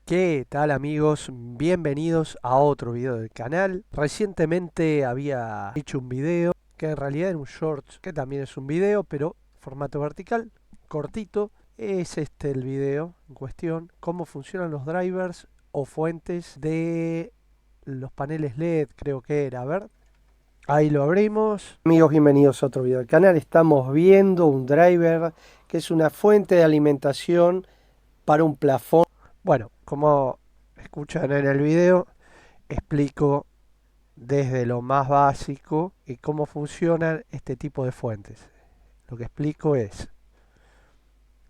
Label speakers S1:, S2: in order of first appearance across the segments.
S1: ¿Qué tal amigos? Bienvenidos a otro video del canal. Recientemente había hecho un video que en realidad era un shorts, que también es un video, pero formato vertical, cortito. Es este el video en cuestión, cómo funcionan los drivers o fuentes de los paneles LED, creo que era. A ver, ahí lo abrimos. Amigos, bienvenidos a otro video del canal. Estamos viendo un driver que es una fuente de alimentación para un plafón. Bueno, como escuchan en el video, explico desde lo más básico y cómo funcionan este tipo de fuentes. Lo que explico es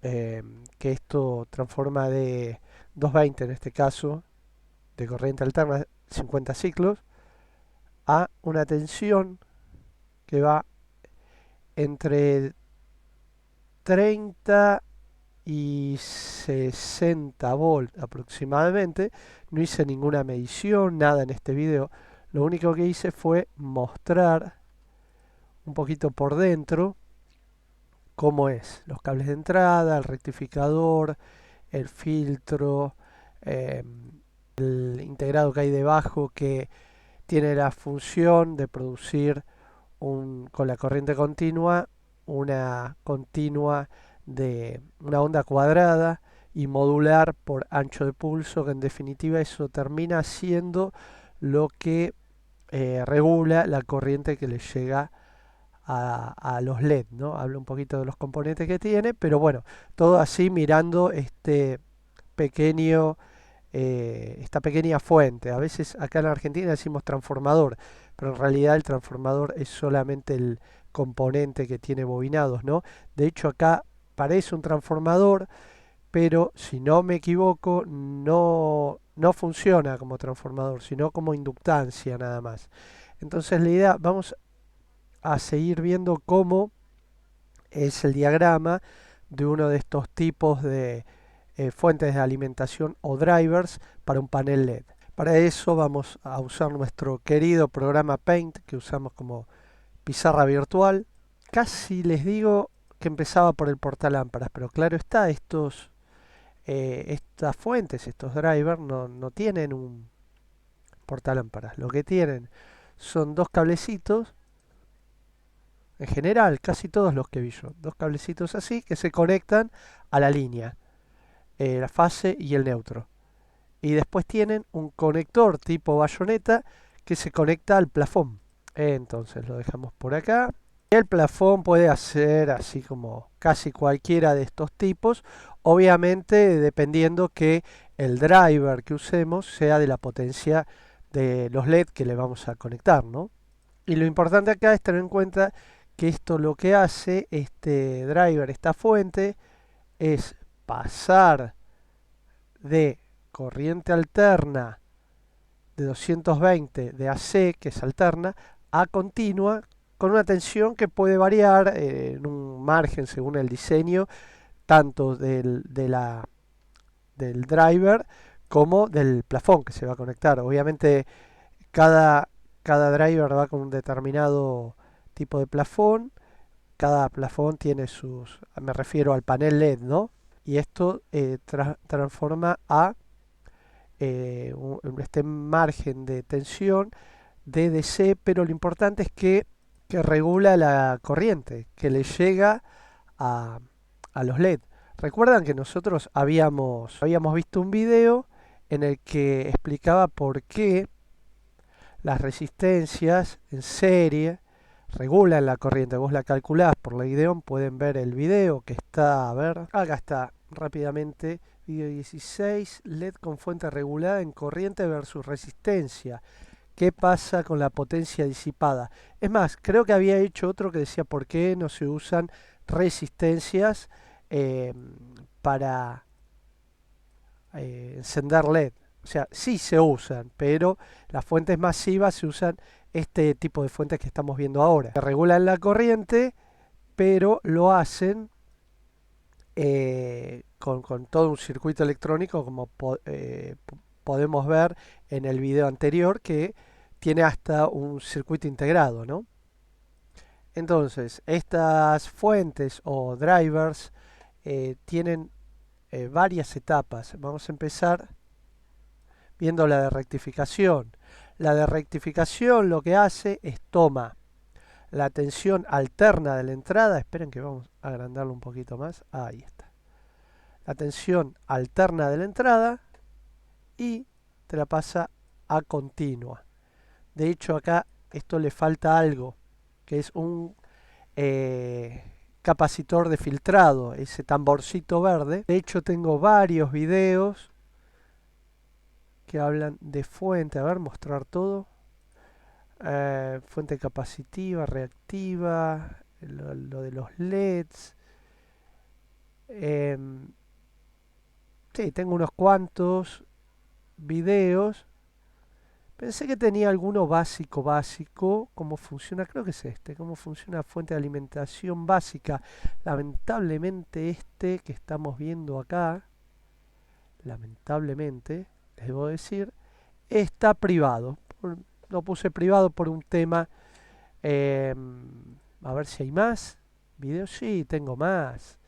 S1: que esto transforma de 220 en este caso, de corriente alterna 50 ciclos, a una tensión que va entre 30 y 60 volt aproximadamente. No hice ninguna medición, nada en este video. Lo único que hice fue mostrar un poquito por dentro cómo es los cables de entrada, el rectificador, el filtro, eh, el integrado que hay debajo que tiene la función de producir con la corriente continua una continua de una onda cuadrada y modular por ancho de pulso, que en definitiva eso termina siendo lo que regula la corriente que le llega a los LED, ¿no? Hablo un poquito de los componentes que tiene, pero bueno, todo así mirando pequeño, esta pequeña fuente. A veces acá en Argentina decimos transformador, pero en realidad el transformador es solamente el componente que tiene bobinados, ¿no? De hecho acá parece un transformador, pero si no me equivoco, no funciona como transformador, sino como inductancia nada más. Entonces la idea, vamos a seguir viendo cómo es el diagrama de uno de estos tipos de fuentes de alimentación o drivers para un panel LED. Para eso vamos a usar nuestro querido programa Paint, que usamos como pizarra virtual. Casi les digo que empezaba por el portalámparas, pero claro está, estas fuentes, estos drivers, no tienen un portalámparas. Lo que tienen son dos cablecitos, en general, casi todos los que vi yo, dos cablecitos así que se conectan a la línea, la fase y el neutro. Y después tienen un conector tipo bayoneta que se conecta al plafón. Entonces lo dejamos por acá. El plafón puede hacer así como casi cualquiera de estos tipos, obviamente dependiendo que el driver que usemos sea de la potencia de los LED que le vamos a conectar, ¿no? Y lo importante acá es tener en cuenta que esto lo que hace, este driver, esta fuente, es pasar de corriente alterna de 220 de AC, que es alterna, a continua, con una tensión que puede variar en un margen según el diseño, tanto del driver como del plafón que se va a conectar. Obviamente cada, cada driver va con un determinado tipo de plafón, cada plafón tiene me refiero al panel LED, ¿no? Y esto transforma a este margen de tensión de DC, pero lo importante es que regula la corriente que le llega a, a los LED. Recuerdan que nosotros habíamos visto un video en el que explicaba por qué las resistencias en serie regulan la corriente. Vos la calculás por la IDEON, pueden ver el video que está, a ver, acá está rápidamente, video 16, LED con fuente regulada en corriente versus resistencia. ¿Qué pasa con la potencia disipada? Es más, creo que había hecho otro que decía por qué no se usan resistencias eh, para encender LED. O sea, sí se usan, pero las fuentes masivas se usan este tipo de fuentes que estamos viendo ahora. Que regulan la corriente, pero lo hacen con todo un circuito electrónico, como podemos ver en el video anterior, que tiene hasta un circuito integrado, ¿no? Entonces, estas fuentes o drivers tienen varias etapas. Vamos a empezar viendo la de rectificación. La de rectificación lo que hace es toma la tensión alterna de la entrada. Esperen que vamos a agrandarlo un poquito más. Ahí está. La tensión alterna de la entrada y te la pasa a continua. De hecho acá esto le falta algo, que es un capacitor de filtrado, ese tamborcito verde. De hecho tengo varios videos que hablan de fuente. A ver, mostrar todo. Fuente capacitiva, reactiva, lo de los LEDs. Sí, tengo unos cuantos videos. Pensé que tenía alguno básico, cómo funciona, creo que es este, cómo funciona la fuente de alimentación básica. Lamentablemente este que estamos viendo acá, lamentablemente, les debo decir, está privado. Lo puse privado por un tema. eh, a ver si hay más videos. Sí, tengo más.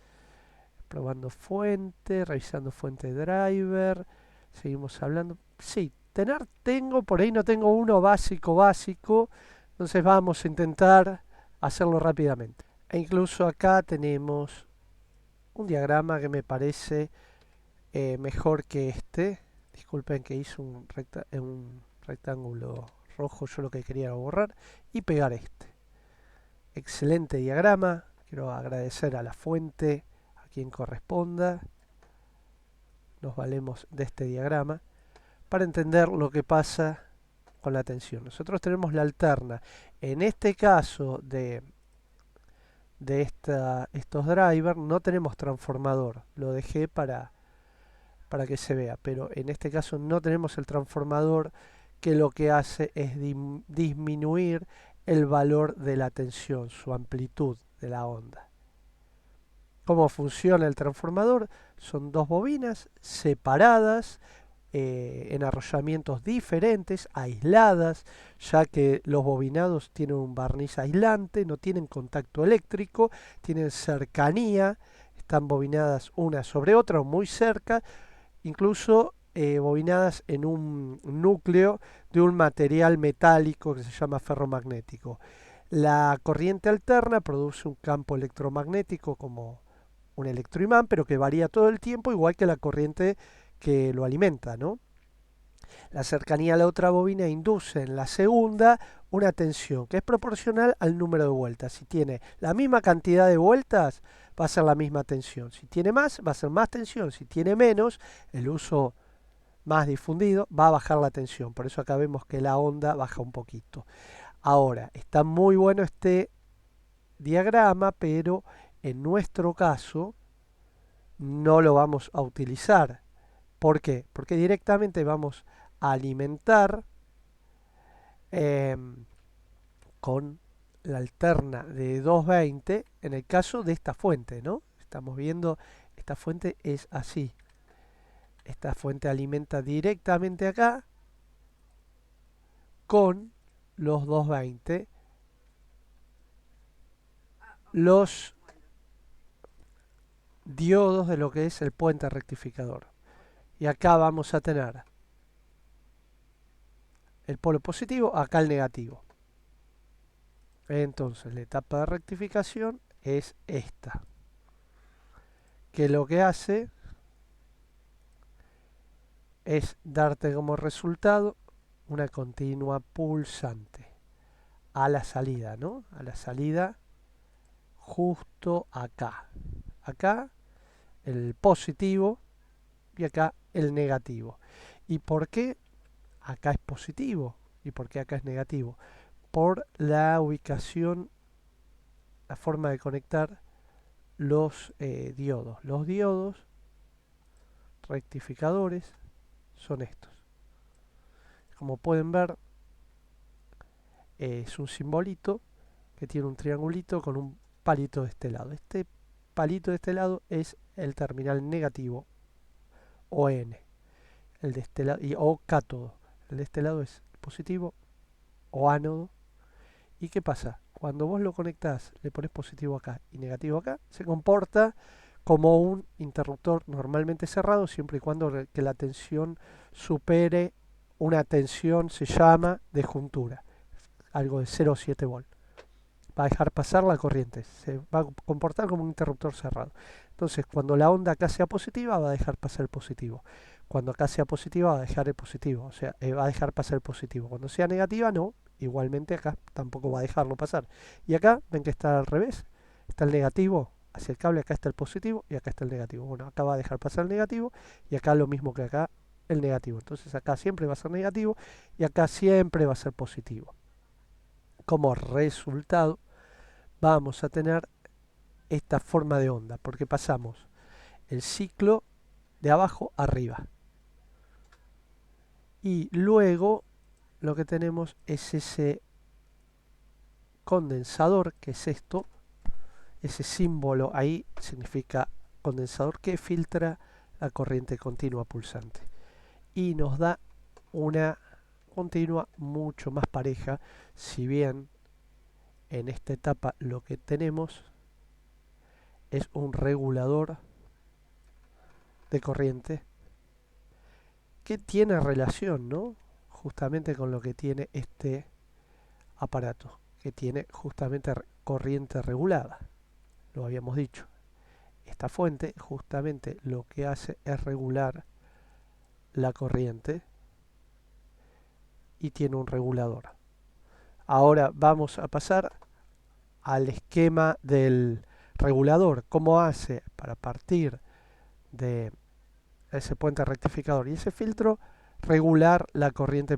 S1: Probando fuente, revisando fuente driver. Seguimos hablando. Sí, tener tengo, por ahí no tengo uno básico. Entonces vamos a intentar hacerlo rápidamente. E incluso acá tenemos un diagrama que me parece mejor que este. Disculpen que hice un rectángulo rojo, yo lo que quería era borrar y pegar este. Excelente diagrama, quiero agradecer a la fuente, a quien corresponda. Nos valemos de este diagrama para entender lo que pasa con la tensión. Nosotros tenemos la alterna. En este caso de estos drivers no tenemos transformador. Lo dejé para que se vea, pero en este caso no tenemos el transformador, que lo que hace es disminuir el valor de la tensión, su amplitud de la onda. ¿Cómo funciona el transformador? Son dos bobinas separadas en arrollamientos diferentes, aisladas, ya que los bobinados tienen un barniz aislante, no tienen contacto eléctrico, tienen cercanía, están bobinadas una sobre otra o muy cerca, incluso bobinadas en un núcleo de un material metálico que se llama ferromagnético. La corriente alterna produce un campo electromagnético como un electroimán, pero que varía todo el tiempo, igual que la corriente que lo alimenta, ¿no? La cercanía a la otra bobina induce en la segunda una tensión que es proporcional al número de vueltas. Si tiene la misma cantidad de vueltas, va a ser la misma tensión. Si tiene más, va a ser más tensión. Si tiene menos, el uso más difundido, va a bajar la tensión. Por eso acá vemos que la onda baja un poquito. Ahora, está muy bueno este diagrama, pero en nuestro caso no lo vamos a utilizar. ¿Por qué? Porque directamente vamos a alimentar eh, con la alterna de 220 en el caso de esta fuente, ¿no? Estamos viendo, esta fuente es así. Esta fuente alimenta directamente acá con los 220. Los diodos de lo que es el puente rectificador. Y acá vamos a tener el polo positivo, acá el negativo. Entonces la etapa de rectificación es esta, que lo que hace es darte como resultado una continua pulsante a la salida, ¿no? A la salida justo acá. Acá el positivo y acá el negativo. ¿Y por qué acá es positivo? ¿Y por qué acá es negativo? Por la ubicación, la forma de conectar los diodos. Los diodos rectificadores son estos. Como pueden ver, es un simbolito que tiene un triangulito con un palito de este lado. Este palito de este lado es el terminal negativo o N. El de este lado, o cátodo. El de este lado es positivo o ánodo. ¿Y qué pasa? Cuando vos lo conectás, le pones positivo acá y negativo acá, se comporta como un interruptor normalmente cerrado, siempre y cuando que la tensión supere una tensión, se llama de juntura, algo de 0,7 volt. Va a dejar pasar la corriente, se va a comportar como un interruptor cerrado. Entonces, cuando la onda acá sea positiva, va a dejar pasar el positivo. Cuando acá sea positiva, va a dejar el positivo, o sea, va a dejar pasar el positivo. Cuando sea negativa, no, igualmente acá tampoco va a dejarlo pasar. Y acá, ven que está al revés, está el negativo hacia el cable, acá está el positivo y acá está el negativo. Bueno, acá va a dejar pasar el negativo y acá lo mismo que acá, el negativo. Entonces acá siempre va a ser negativo y acá siempre va a ser positivo. Como resultado, vamos a tener esta forma de onda, porque pasamos el ciclo de abajo arriba. Y luego lo que tenemos es ese condensador, que es esto, ese símbolo ahí significa condensador que filtra la corriente continua pulsante. Y nos da una continua mucho más pareja, si bien en esta etapa lo que tenemos es un regulador de corriente que tiene relación, ¿no? Justamente con lo que tiene este aparato, que tiene justamente corriente regulada, lo habíamos dicho. Esta fuente justamente lo que hace es regular la corriente y tiene un regulador. Ahora vamos a pasar al esquema del regulador, cómo hace para partir de ese puente rectificador y ese filtro regular la corriente